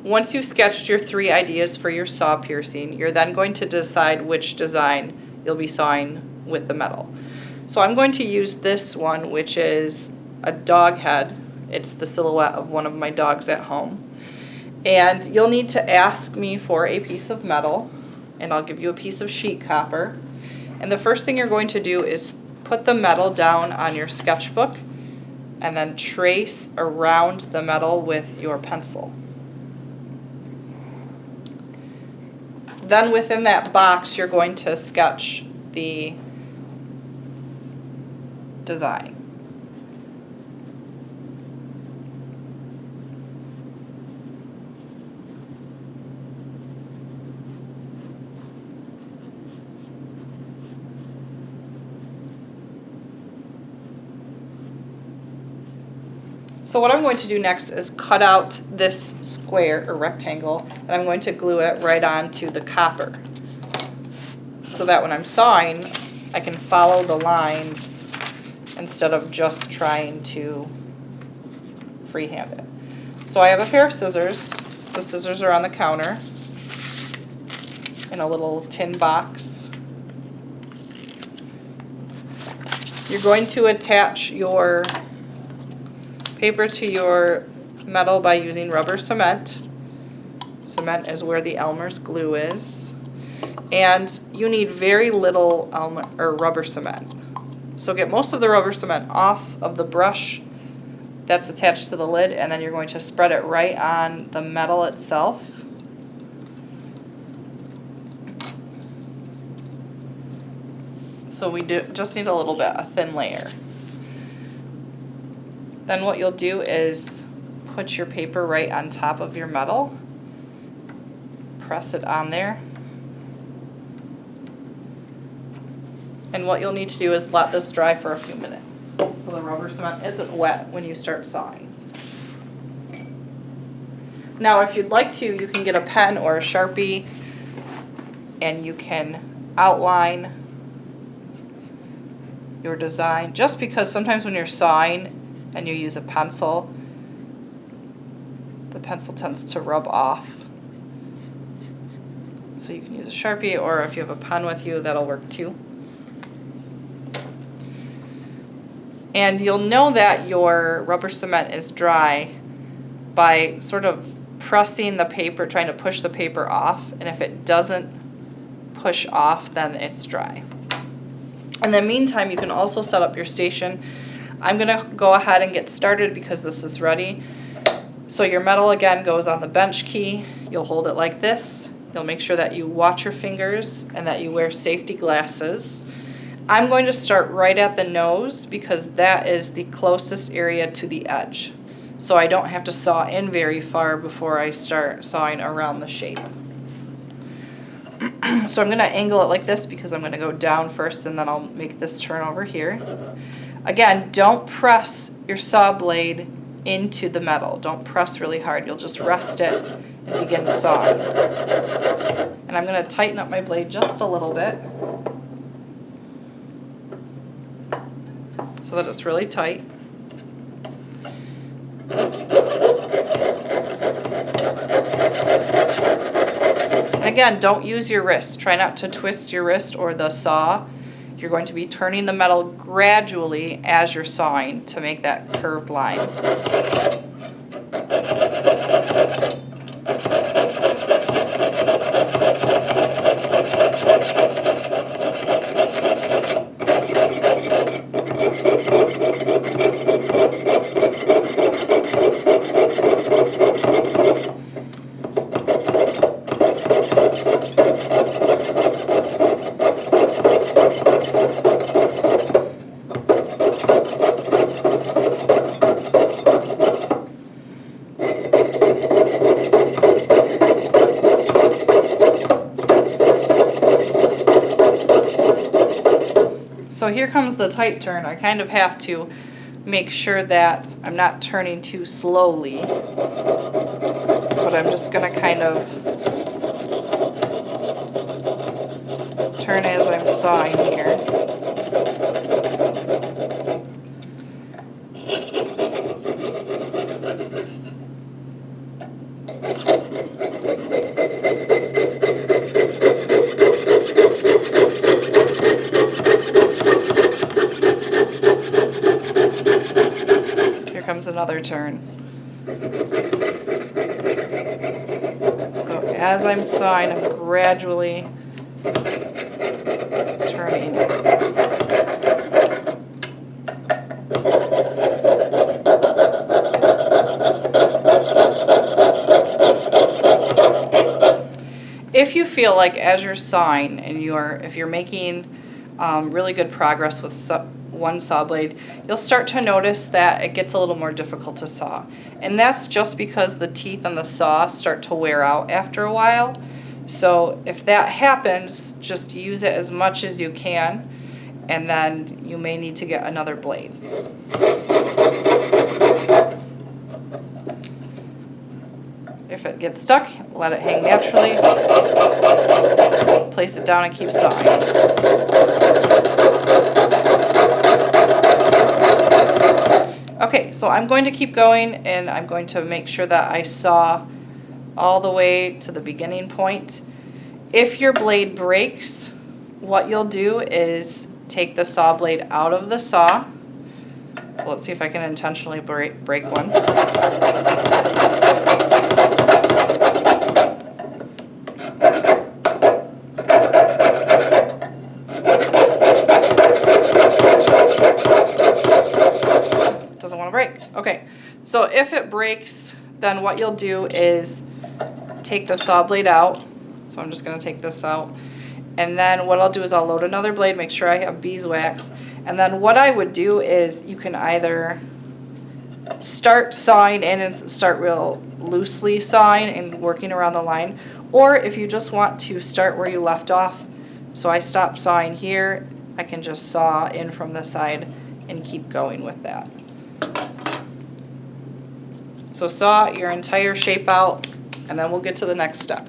Once you've sketched your 3 ideas for your saw piercing, you're then going to decide which design you'll be sawing with the metal. So I'm going to use this one, which is a dog head. It's the silhouette of one of my dogs at home. And you'll need to ask me for a piece of metal, and I'll give you a piece of sheet copper. And the first thing you're going to do is put the metal down on your sketchbook and then trace around the metal with your pencil. Then within that box, you're going to sketch the design. So what I'm going to do next is cut out this square or rectangle, and I'm going to glue it right onto the copper so that when I'm sawing, I can follow the lines instead of just trying to freehand it. So I have a pair of scissors. The scissors are on the counter in a little tin box. You're going to attach your paper to your metal by using rubber cement. Cement is where the Elmer's glue is. And you need very little rubber cement. So get most of the rubber cement off of the brush that's attached to the lid, and then you're going to spread it right on the metal itself. So we just need a little bit, a thin layer. Then what you'll do is put your paper right on top of your metal, press it on there, and what you'll need to do is let this dry for a few minutes so the rubber cement isn't wet when you start sawing. Now if you'd like to, you can get a pen or a Sharpie and you can outline your design, just because sometimes when you're sawing and you use a pencil, the pencil tends to rub off. So you can use a Sharpie, or if you have a pen with you, that'll work too. And you'll know that your rubber cement is dry by sort of pressing the paper, trying to push the paper off, and if it doesn't push off, then it's dry. In the meantime, you can also set up your station. I'm going to go ahead and get started because this is ready. So your metal again goes on the bench key. You'll hold it like this. You'll make sure that you watch your fingers and that you wear safety glasses. I'm going to start right at the nose because that is the closest area to the edge. So I don't have to saw in very far before I start sawing around the shape. So I'm going to angle it like this because I'm going to go down first and then I'll make this turn over here. Again, don't press your saw blade into the metal. Don't press really hard. You'll just rest it and begin sawing. And I'm going to tighten up my blade just a little bit so that it's really tight. And again, don't use your wrist. Try not to twist your wrist or the saw. You're going to be turning the metal gradually as you're sawing to make that curved line. So here comes the tight turn. I kind of have to make sure that I'm not turning too slowly, but I'm just going to kind of turn as I'm sawing here. Here comes another turn. So as I'm sawing, I'm gradually turning. If you feel like as you're sawing and if you're making really good progress with one saw blade, you'll start to notice that it gets a little more difficult to saw. And that's just because the teeth on the saw start to wear out after a while. So if that happens, just use it as much as you can, and then you may need to get another blade. If it gets stuck, let it hang naturally. Place it down and keep sawing. Okay, so I'm going to keep going, and I'm going to make sure that I saw all the way to the beginning point. If your blade breaks, what you'll do is take the saw blade out of the saw. So let's see if I can intentionally break one. Doesn't want to break. Okay, so if it breaks, then what you'll do is take the saw blade out. So I'm just going to take this out. And then what I'll do is I'll load another blade, make sure I have beeswax. And then what I would do is you can either start sawing in and start real loosely sawing and working around the line. Or if you just want to start where you left off, so I stop sawing here, I can just saw in from the side and keep going with that. So saw your entire shape out, and then we'll get to the next step.